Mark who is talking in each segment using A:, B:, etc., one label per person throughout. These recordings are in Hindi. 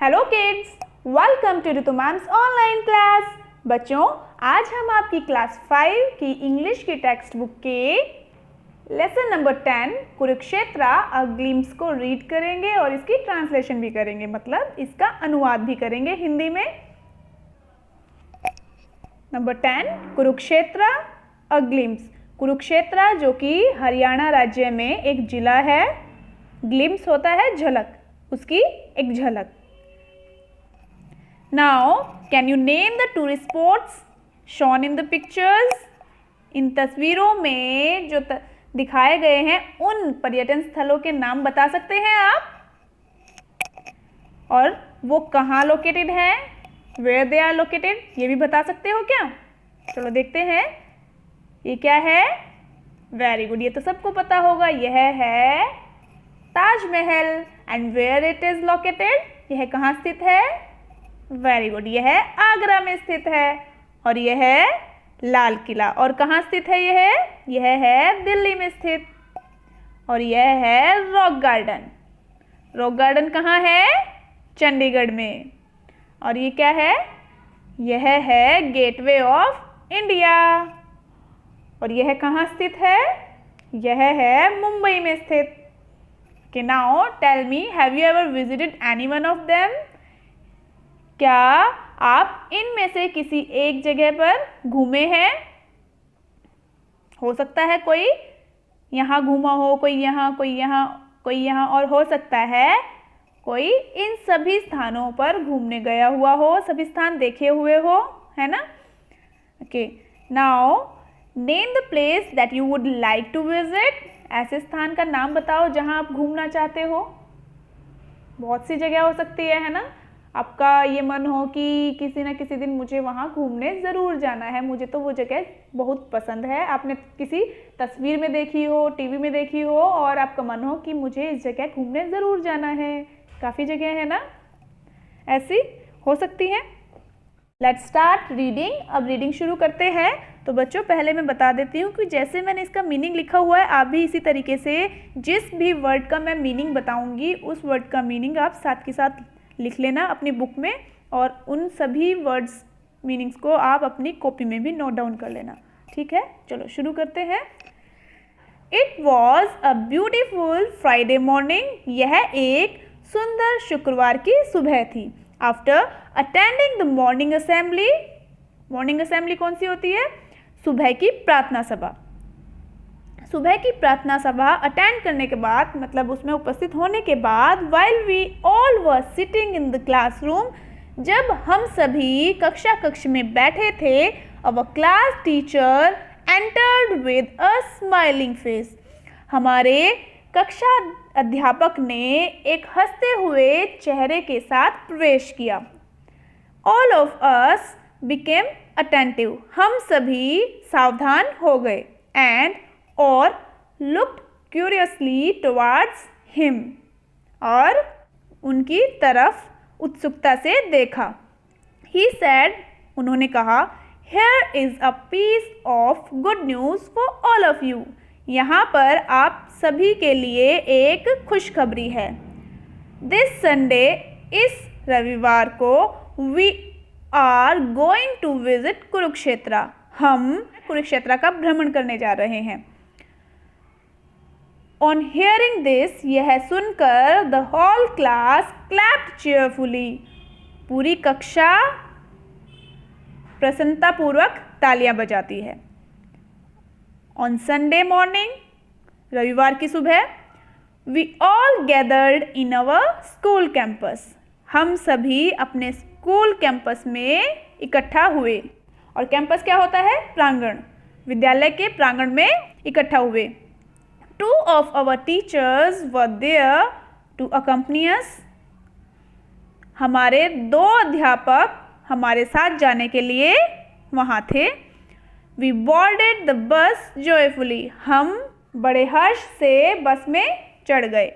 A: Hello kids, welcome to Ritu ma'am's online class. बच्चों, आज हम आपकी क्लास 5 की इंग्लिश की टेक्स्ट बुक के lesson number 10 Kurukshetra a glimpse को रीड करेंगे और इसकी ट्रांसलेशन भी करेंगे, मतलब इसका अनुवाद भी करेंगे हिंदी में। Number 10 Kurukshetra a glimpse. Kurukshetra जो कि हरियाणा राज्य में एक जिला है, ग्लिम्स होता है झलक, उसकी एक झलक। Now, can you name the tourist spots shown in the pictures? इन तस्वीरों में जो दिखाए गए हैं उन पर्यटन स्थलों के नाम बता सकते हैं आप? और वो कहाँ लोकेटेड हैं? Where they are located? ये भी बता सकते हो क्या? चलो देखते हैं। ये क्या है? वेरी गुड, ये तो सबको पता होगा। यह है Taj Mahal. And where it is located? यह कहाँ स्थित है? वेरी गुड, यह आगरा में स्थित है। और यह है लाल किला। और कहाँ स्थित है यह है दिल्ली में स्थित। और यह है रॉक गार्डन। रॉक गार्डन कहाँ है? चंडीगढ़ में। और ये क्या है? यह है गेटवे ऑफ इंडिया। और यह कहाँ स्थित है? यह है मुंबई में स्थित। Okay, now tell me, have you ever visited any one of them? क्या आप इनमें से किसी एक जगह पर घूमे हैं? हो सकता है कोई यहाँ घूमा हो, कोई यहाँ, कोई यहाँ, कोई यहाँ, और हो सकता है कोई इन सभी स्थानों पर घूमने गया हुआ हो, सभी स्थान देखे हुए हो, है ना? Okay, now name the place that you would like to visit. ऐसे स्थान का नाम बताओ जहाँ आप घूमना चाहते हो। बहुत सी जगह हो सकती है ना? आपका ये मन हो कि किसी न किसी दिन मुझे वहाँ घूमने ज़रूर जाना है, मुझे तो वो जगह बहुत पसंद है। आपने किसी तस्वीर में देखी हो, टीवी में देखी हो, और आपका मन हो कि मुझे इस जगह घूमने ज़रूर जाना है। काफ़ी जगह है ना ऐसी हो सकती हैं। Let's start reading. अब रीडिंग शुरू करते हैं। तो बच्चों, पहले मैं बता देती हूँ कि जैसे मैंने इसका मीनिंग लिखा हुआ है, आप भी इसी तरीके से जिस भी वर्ड का मैं मीनिंग बताऊँगी उस वर्ड का मीनिंग आप साथ के साथ लिख लेना अपनी बुक में, और उन सभी वर्ड्स मीनिंग्स को आप अपनी कॉपी में भी नोट डाउन कर लेना। ठीक है, चलो शुरू करते हैं। It was a beautiful Friday morning. यह एक सुंदर शुक्रवार की सुबह थी। After attending the morning assembly. Morning assembly कौन सी होती है? सुबह की प्रार्थना सभा। सुबह की प्रार्थना सभा अटेंड करने के बाद, मतलब उसमें उपस्थित होने के बाद, while we all were sitting in the classroom, जब हम सभी कक्ष में बैठे थे, our class teacher entered with a smiling face. हमारे कक्षा अध्यापक ने एक हंसते हुए चेहरे के साथ प्रवेश किया। All of us became attentive. हम सभी सावधान हो गए। And और looked curiously towards him. और उनकी तरफ उत्सुकता से देखा। He said, उन्होंने कहा, Here is a piece of good news for all of you. यहाँ पर आप सभी के लिए एक खुशखबरी है। This Sunday, इस रविवार को, we are going to visit Kurukshetra. हम कुरुक्षेत्र का भ्रमण करने जा रहे हैं। On hearing this, यह सुनकर the whole class clapped cheerfully. पूरी कक्षा प्रसन्नतापूर्वक तालियां बजाती है। On Sunday morning, रविवार की सुबह, we all gathered in our school campus. हम सभी अपने स्कूल कैंपस में इकट्ठा हुए। और कैंपस क्या होता है? प्रांगण। विद्यालय के प्रांगण में इकट्ठा हुए। Two of our teachers were there to accompany us. हमारे दो अध्यापक हमारे साथ जाने के लिए वहाँ थे। We boarded the bus joyfully. हम बड़े हर्ष से बस में चढ़ गए।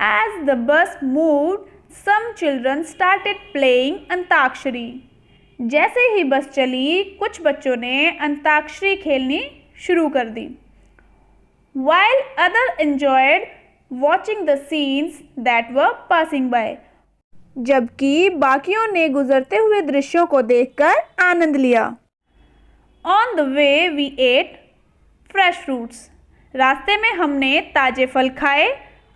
A: As the bus moved, some children started playing antakshari. जैसे ही बस चली, कुछ बच्चों ने अंताक्षरी खेलनी शुरू कर दी। While others enjoyed watching the scenes that were passing by. जबकि बाकियों ने गुजरते हुए दृश्यों को देखकर आनंद लिया। On the way we ate fresh fruits, रास्ते में हमने ताजे फल खाए।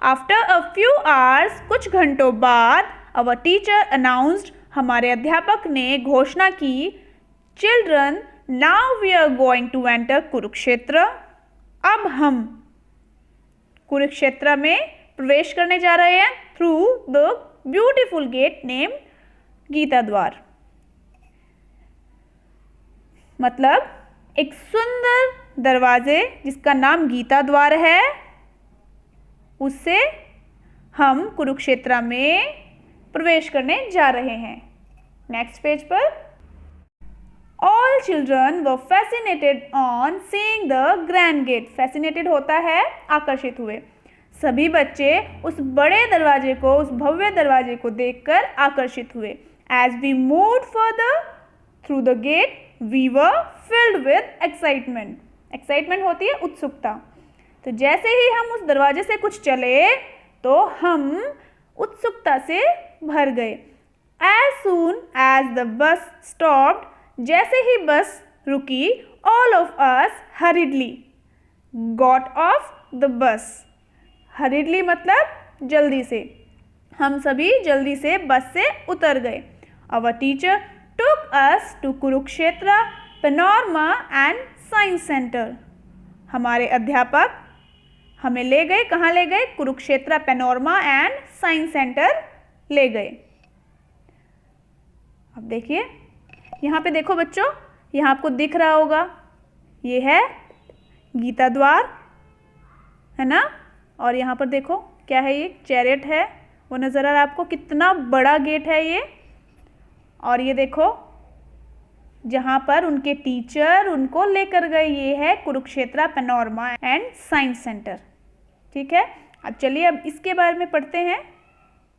A: आफ्टर अ फ्यू आवर्स, कुछ घंटों बाद, अवर टीचर अनाउंस्ड, हमारे अध्यापक ने घोषणा की, children now we are going to enter Kurukshetra, अब हम कुरुक्षेत्र में प्रवेश करने जा रहे हैं through the beautiful gate name Gita Dwar. मतलब एक सुंदर दरवाजे जिसका नाम गीता द्वार है, उससे हम कुरुक्षेत्र में प्रवेश करने जा रहे हैं। नेक्स्ट पेज पर, all children were fascinated on seeing the grand gate. Fascinated होता है आकर्षित हुए। सभी बच्चे उस बड़े दरवाजे को, उस भव्य दरवाजे को देखकर आकर्षित हुए। As we moved further through the gate we were filled with excitement. Excitement होती है उत्सुकता। तो जैसे ही हम उस दरवाजे से कुछ चले तो हम उत्सुकता से भर गए। As soon as the bus stopped, जैसे ही बस रुकी, all of us hurriedly got off the bus. Hurriedly मतलब जल्दी से, हम सभी जल्दी से बस से उतर गए। Our teacher took us to Kurukshetra panorama and science centre. हमारे अध्यापक हमें ले गए, कहाँ ले गए? Kurukshetra panorama and science centre ले गए। अब देखिए यहाँ पे, देखो बच्चों, यहाँ आपको दिख रहा होगा, ये है गीता द्वार, है ना। और यहाँ पर देखो क्या है, ये चैरियट है, वो नज़र आ रहा है आपको। कितना बड़ा गेट है ये। और ये देखो जहाँ पर उनके टीचर उनको लेकर गए, ये है Kurukshetra panorama and science centre. ठीक है, अब चलिए अब इसके बारे में पढ़ते हैं।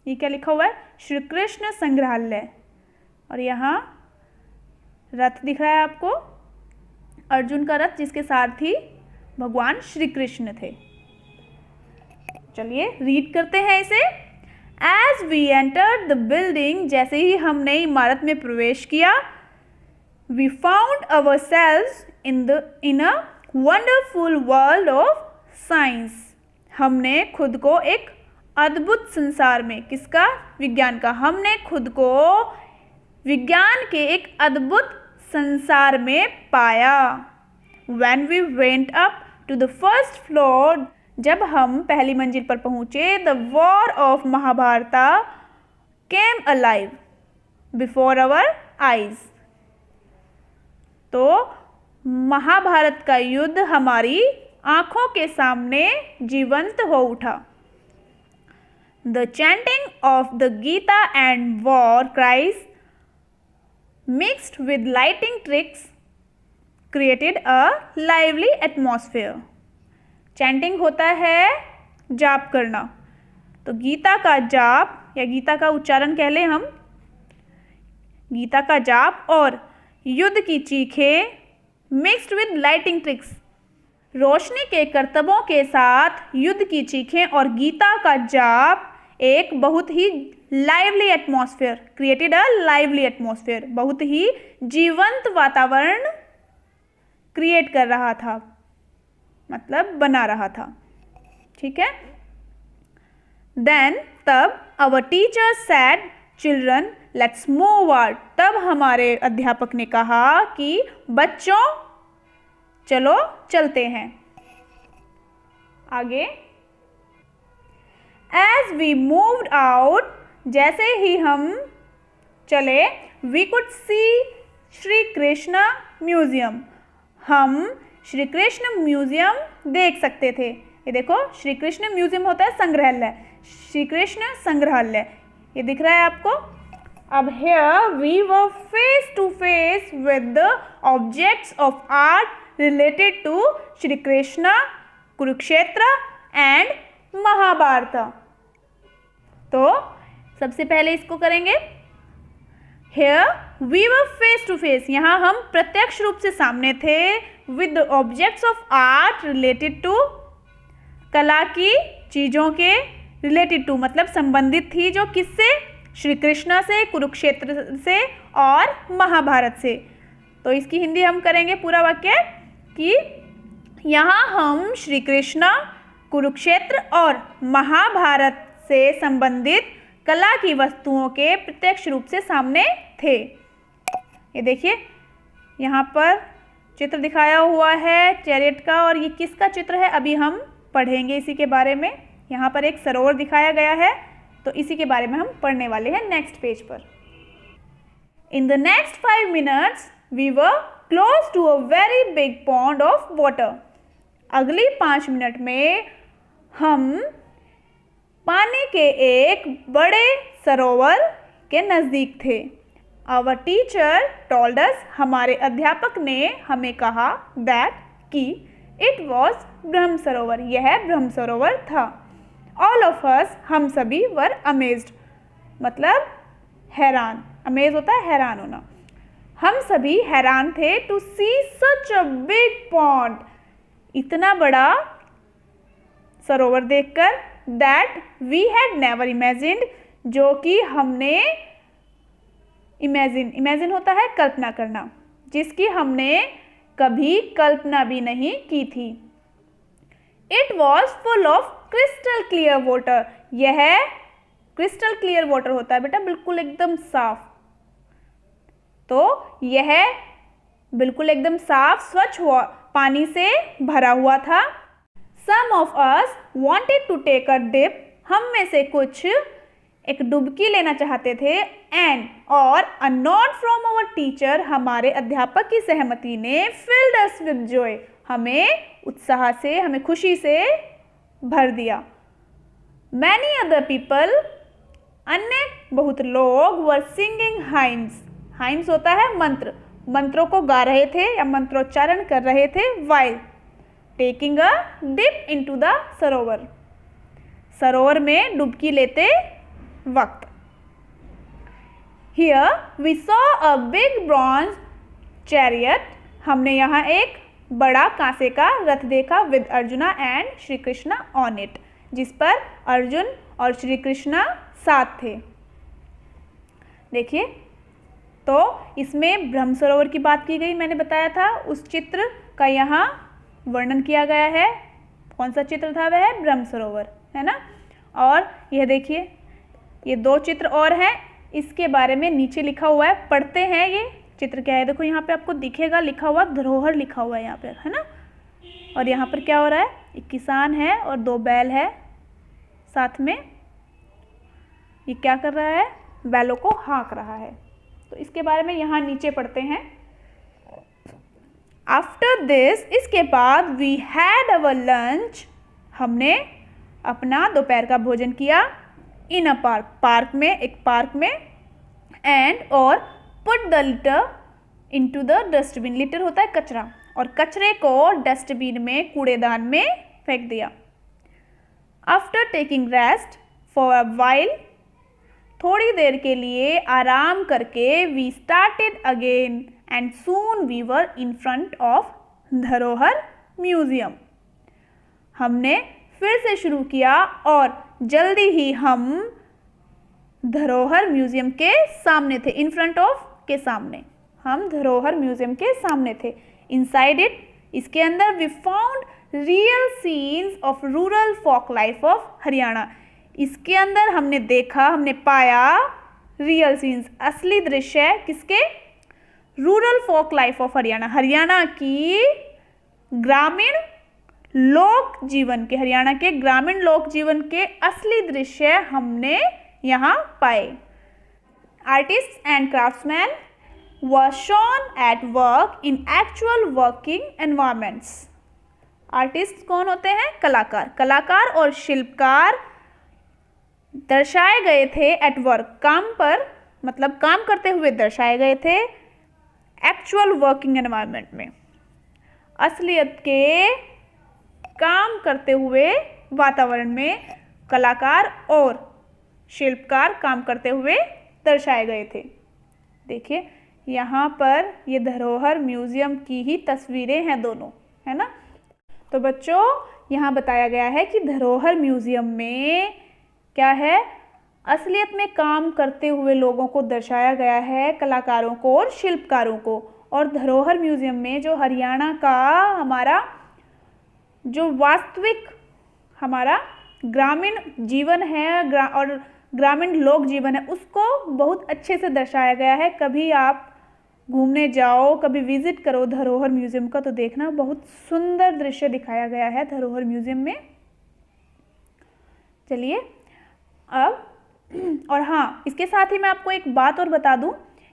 A: ये क्या लिखा हुआ है? श्री कृष्ण संग्रहालय। और यहाँ रथ दिख रहा है आपको, अर्जुन का रथ, जिसके सारथी भगवान श्री कृष्ण थे। चलिए रीड करते हैं इसे। As we entered the building, जैसे ही हमने इमारत में प्रवेश किया, we found ourselves in a wonderful world of science. हमने खुद को एक अद्भुत संसार में, किसका? विज्ञान का। हमने खुद को विज्ञान के एक अद्भुत संसार में पाया। When we went up to the first floor, जब हम पहली मंजिल पर पहुंचे, the war of Mahabharata came alive before our eyes. तो महाभारत का युद्ध हमारी आंखों के सामने जीवंत हो उठा। The chanting of the Gita and war cries mixed with lighting tricks created a lively atmosphere. Chanting होता है जाप करना, तो गीता का जाप या गीता का उच्चारण कह लें हम, गीता का जाप और युद्ध की चीखें मिक्स्ड विद लाइटिंग ट्रिक्स, रोशनी के करतबों के साथ युद्ध की चीखें और गीता का जाप एक बहुत ही lively atmosphere, created a lively atmosphere, बहुत ही जीवंत वातावरण क्रिएट कर रहा था, मतलब बना रहा था। ठीक है। देन तब our teacher said children let's move out, तब हमारे अध्यापक ने कहा कि बच्चों चलो चलते हैं आगे। एज वी मूव्ड आउट, जैसे ही हम चले, we could see Shri Krishna museum, हम श्री कृष्ण म्यूजियम देख सकते थे। ये देखो श्री कृष्ण म्यूजियम होता है संग्रहालय, श्री कृष्ण संग्रहालय ये दिख रहा है आपको। अब here we were face to face with the objects of art related to Shri Krishna, Kurukshetra and Mahabharat. तो सबसे पहले इसको करेंगे। Here we were face to face, यहाँ हम प्रत्यक्ष रूप से सामने थे। with the objects of art related to, कला की चीज़ों के related to मतलब संबंधित थी, जो किससे? श्री कृष्ण से, कुरुक्षेत्र से और महाभारत से। तो इसकी हिंदी हम करेंगे पूरा वाक्य कि यहाँ हम श्री कृष्ण, कुरुक्षेत्र और महाभारत से संबंधित कला की वस्तुओं के प्रत्यक्ष रूप से सामने थे। ये देखिए यहाँ पर चित्र दिखाया हुआ है चैरियट का, और ये किसका चित्र है अभी हम पढ़ेंगे इसी के बारे में। यहाँ पर एक सरोवर दिखाया गया है, तो इसी के बारे में हम पढ़ने वाले हैं नेक्स्ट पेज पर। In the next 5 minutes we were close to a very big pond of water. अगली 5 मिनट में हम पानी के एक बड़े सरोवर के नज़दीक थे। आवर टीचर टोल्ड अस, हमारे अध्यापक ने हमें कहा, दैट कि इट वॉज ब्रह्म सरोवर, यह ब्रह्म सरोवर था। ऑल ऑफ अस, हम सभी, वर अमेज्ड, मतलब हैरान। अमेज होता है हैरान होना। हम सभी हैरान थे to see such a big pond, इतना बड़ा सरोवर देखकर, that we had never imagined, जो कि हमने इमेजिन होता है कल्पना करना, जिसकी हमने कभी कल्पना भी नहीं की थी। It was full of crystal clear water, यह क्रिस्टल क्लियर वाटर होता है बेटा बिल्कुल एकदम साफ, तो यह बिल्कुल एकदम साफ स्वच्छ पानी से भरा हुआ था। Some of us wanted to take a dip, हम में से कुछ एक डुबकी लेना चाहते थे। एंड और a not from our teacher, हमारे अध्यापक की सहमति ने फिल्ड अस विद जॉय, हमें उत्साह से, हमें खुशी से भर दिया। मैनी अदर पीपल, अन्य बहुत लोग, वर सिंगिंग हाइम्स, हाइम्स होता है मंत्र, मंत्रों को गा रहे थे या मंत्रोच्चारण कर रहे थे। While taking a dip into the sarovar, सरोवर में डुबकी लेते वक्त। Here we saw a big bronze chariot, हमने यहाँ एक बड़ा कांसे का रथ देखा, with arjuna and Shri Krishna on it, जिस पर अर्जुन और श्री कृष्णा साथ थे। देखिए, तो इसमें ब्रह्म सरोवर की बात की गई, मैंने बताया था, उस चित्र का यहाँ वर्णन किया गया है। कौन सा चित्र था वह? ब्रह्म सरोवर, है ना। और यह देखिए, ये 2 चित्र और हैं, इसके बारे में नीचे लिखा हुआ है, पढ़ते हैं। ये चित्र क्या है? देखो यहाँ पे आपको दिखेगा लिखा हुआ, धरोहर लिखा हुआ है यहाँ पे, है ना। और यहाँ पर क्या हो रहा है? एक किसान है और 2 बैल है साथ में। ये क्या कर रहा है? बैलों को हाँक रहा है। तो इसके बारे में यहाँ नीचे पढ़ते हैं। आफ्टर दिस, इसके बाद, वी हैड अवर लंच, हमने अपना दोपहर का भोजन किया। इन अ पार्क, पार्क में, एक पार्क में। एंड और put the litre into the dustbin, litre होता है कचरा, और कचरे को डस्टबिन में, कूड़ेदान में फेंक दिया। After taking rest for a while, थोड़ी देर के लिए आराम करके, we started again and soon we were in front of Dharohar museum, हमने फिर से शुरू किया और जल्दी ही हम धरोहर म्यूजियम के सामने थे। इन फ्रंट ऑफ के सामने, हम धरोहर म्यूजियम के सामने थे। इनसाइड इट, इसके अंदर, we found real scenes of rural folk life of Haryana, इसके अंदर हमने देखा, हमने पाया रियल सीन्स, असली दृश्य किसके? Rural folk life of Haryana, Haryana की ग्रामीण लोक जीवन के, हरियाणा के ग्रामीण लोक जीवन के असली दृश्य हमने यहाँ पाए। Artist and craftsman were shown at work in actual working environments. Artist कौन होते हैं? कलाकार। कलाकार और शिल्पकार दर्शाए गए थे एट वर्क, काम पर, मतलब काम करते हुए दर्शाए गए थे एक्चुअल वर्किंग एनवायरमेंट में, असलियत के काम करते हुए वातावरण में कलाकार और शिल्पकार काम करते हुए दर्शाए गए थे। देखिए यहाँ पर ये धरोहर म्यूजियम की ही तस्वीरें हैं दोनों, है ना। तो बच्चों यहाँ बताया गया है कि धरोहर म्यूजियम में क्या है? असलियत में काम करते हुए लोगों को दर्शाया गया है, कलाकारों को और शिल्पकारों को। और धरोहर म्यूजियम में जो हरियाणा का हमारा जो वास्तविक हमारा ग्रामीण जीवन है और ग्रामीण लोक जीवन है, उसको बहुत अच्छे से दर्शाया गया है। कभी आप घूमने जाओ, कभी विजिट करो धरोहर म्यूजियम का, तो देखना बहुत सुंदर दृश्य दिखाया गया है धरोहर म्यूजियम में। चलिए अब, और हाँ, इसके साथ ही मैं आपको एक बात और बता दूं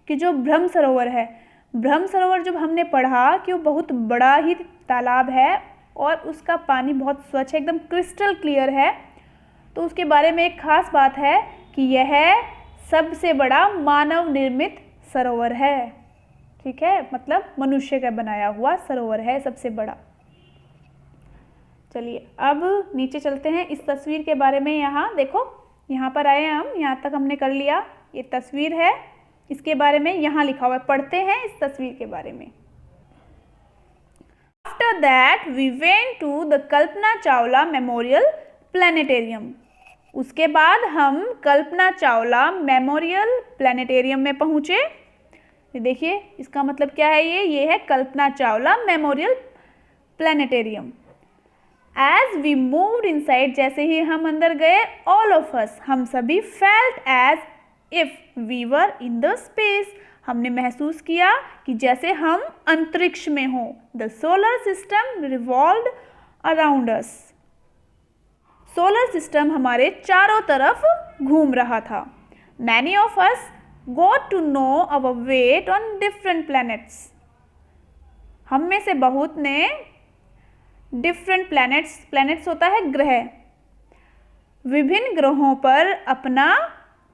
A: कि जो ब्रह्म सरोवर है, ब्रह्म सरोवर जब हमने पढ़ा कि वो बहुत बड़ा ही तालाब है और उसका पानी बहुत स्वच्छ है, एकदम क्रिस्टल क्लियर है, तो उसके बारे में एक खास बात है कि यह सबसे बड़ा मानव निर्मित सरोवर है। ठीक है, मतलब मनुष्य का बनाया हुआ सरोवर है सबसे बड़ा। चलिए अब नीचे चलते हैं। इस तस्वीर के बारे में यहाँ देखो, यहाँ पर आए हम, यहाँ तक हमने कर लिया। ये तस्वीर है, इसके बारे में यहाँ लिखा हुआ है, पढ़ते हैं इस तस्वीर के बारे में। After that we went to the Kalpana Chawla memorial planetarium. उसके बाद हम कल्पना चावला मेमोरियल प्लानिटेरियम में पहुँचे। देखिए इसका मतलब क्या है, ये है Kalpana Chawla memorial planetarium. As we moved inside, जैसे ही हम अंदर गए, all of us, हम सभी felt as if we were in the space, हमने महसूस किया कि जैसे हम अंतरिक्ष में हों। The solar system revolved around us, solar system हमारे चारों तरफ घूम रहा था। Many of us got to know our weight on different planets, हम में से बहुत ने डिफरेंट प्लैनेट्स होता है ग्रह, विभिन्न ग्रहों पर अपना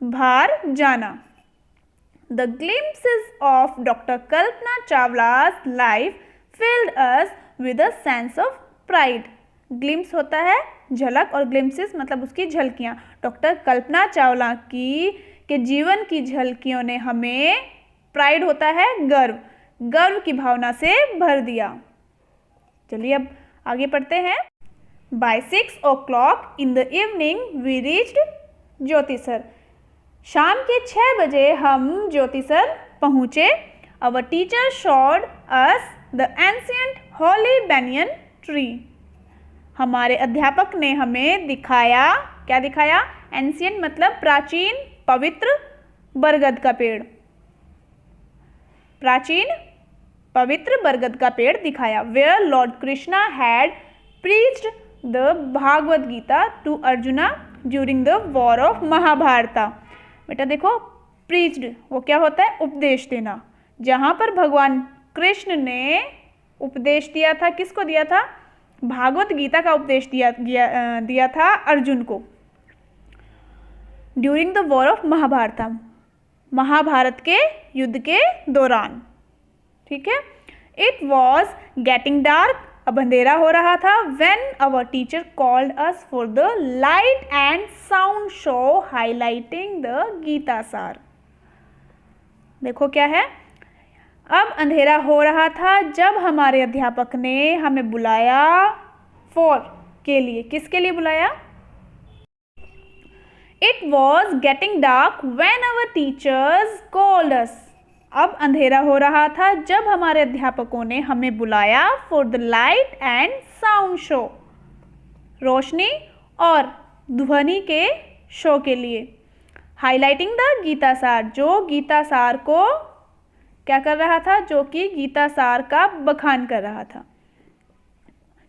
A: भार जाना। The glimpses of doctor Kalpana Chawla's life filled us with a sense of pride. Glimpse होता है झलक और ग्लिम्पसेस मतलब उसकी झलकियाँ। डॉक्टर कल्पना चावला के जीवन की झलकियों ने हमें, प्राइड होता है गर्व की भावना से भर दिया। चलिए अब आगे पढ़ते हैं। By 6 o'clock in the evening we reached Jyotisar. शाम के 6 बजे हम ज्योतिसर पहुँचे। Our teacher showed us the ancient holy banyan tree। हमारे अध्यापक ने हमें दिखाया, क्या दिखाया? एंशियंट मतलब प्राचीन, पवित्र बरगद का पेड़, प्राचीन पवित्र बरगद का पेड़ दिखाया। Where Lord Krishna had preached the Bhagavat Gita to arjuna during the war of महाभारता। बेटा देखो, preached वो क्या होता है? उपदेश देना। जहाँ पर भगवान कृष्ण ने उपदेश दिया था, किसको दिया था? भागवत गीता का उपदेश दिया था अर्जुन को। ड्यूरिंग द वॉर ऑफ महाभारता, महाभारत के युद्ध के दौरान। ठीक है। इट वॉज गेटिंग डार्क, अब अंधेरा हो रहा था। When our teacher called us for the light and sound show highlighting the Gita Saar. देखो क्या है, अब अंधेरा हो रहा था जब हमारे अध्यापक ने हमें बुलाया फॉर के लिए। किसके लिए बुलाया? It was getting dark when our teachers called us। अब अंधेरा हो रहा था जब हमारे अध्यापकों ने हमें बुलाया for the light and sound show, रोशनी और ध्वनि के शो के लिए। हाईलाइटिंग द गीता सार, जो गीता सार को क्या कर रहा था? जो कि गीता सार का बखान कर रहा था।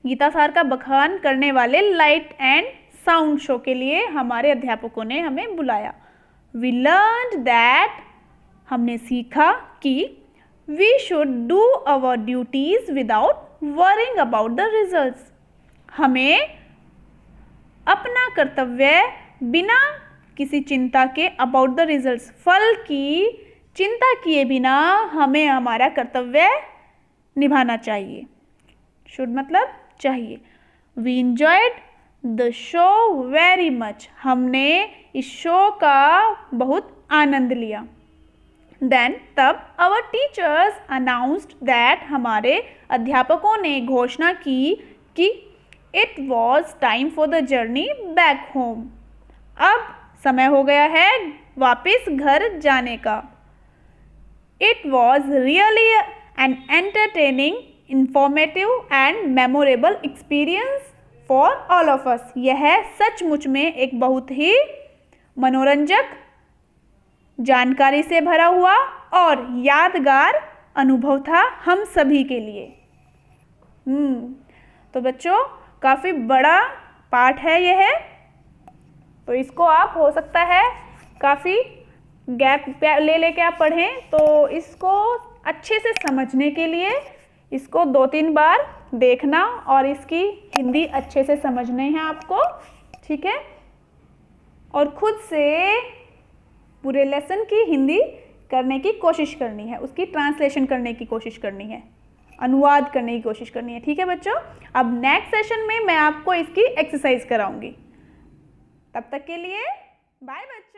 A: गीता सार का बखान करने वाले लाइट एंड साउंड शो के लिए हमारे अध्यापकों ने हमें बुलाया। वी लर्न्ड दैट, हमने सीखा कि we should do our duties without worrying about the results. हमें अपना कर्तव्य बिना किसी चिंता के, अबाउट द रिजल्ट्स, फल की चिंता किए बिना हमें हमारा कर्तव्य निभाना चाहिए। शुड मतलब चाहिए। We enjoyed the show very much, हमने इस शो का बहुत आनंद लिया। देन तब आवर टीचर्स अनाउंस्ड दैट, हमारे अध्यापकों ने घोषणा की कि it was time for the journey back home. अब समय हो गया है वापस घर जाने का। It was really an entertaining, informative and memorable experience for all of अस। यह सचमुच में एक बहुत ही मनोरंजक, जानकारी से भरा हुआ और यादगार अनुभव था हम सभी के लिए। तो बच्चों काफ़ी बड़ा पाठ है यह, तो इसको आप हो सकता है काफ़ी गैप ले लेके आप पढ़ें। तो इसको अच्छे से समझने के लिए इसको 2-3 बार देखना और इसकी हिंदी अच्छे से समझनी है आपको, ठीक है। और खुद से पूरे लेसन की हिंदी करने की कोशिश करनी है, उसकी ट्रांसलेशन करने की कोशिश करनी है, अनुवाद करने की कोशिश करनी है, ठीक है बच्चों। अब नेक्स्ट सेशन में मैं आपको इसकी एक्सरसाइज कराऊंगी। तब तक के लिए बाय बच्चों।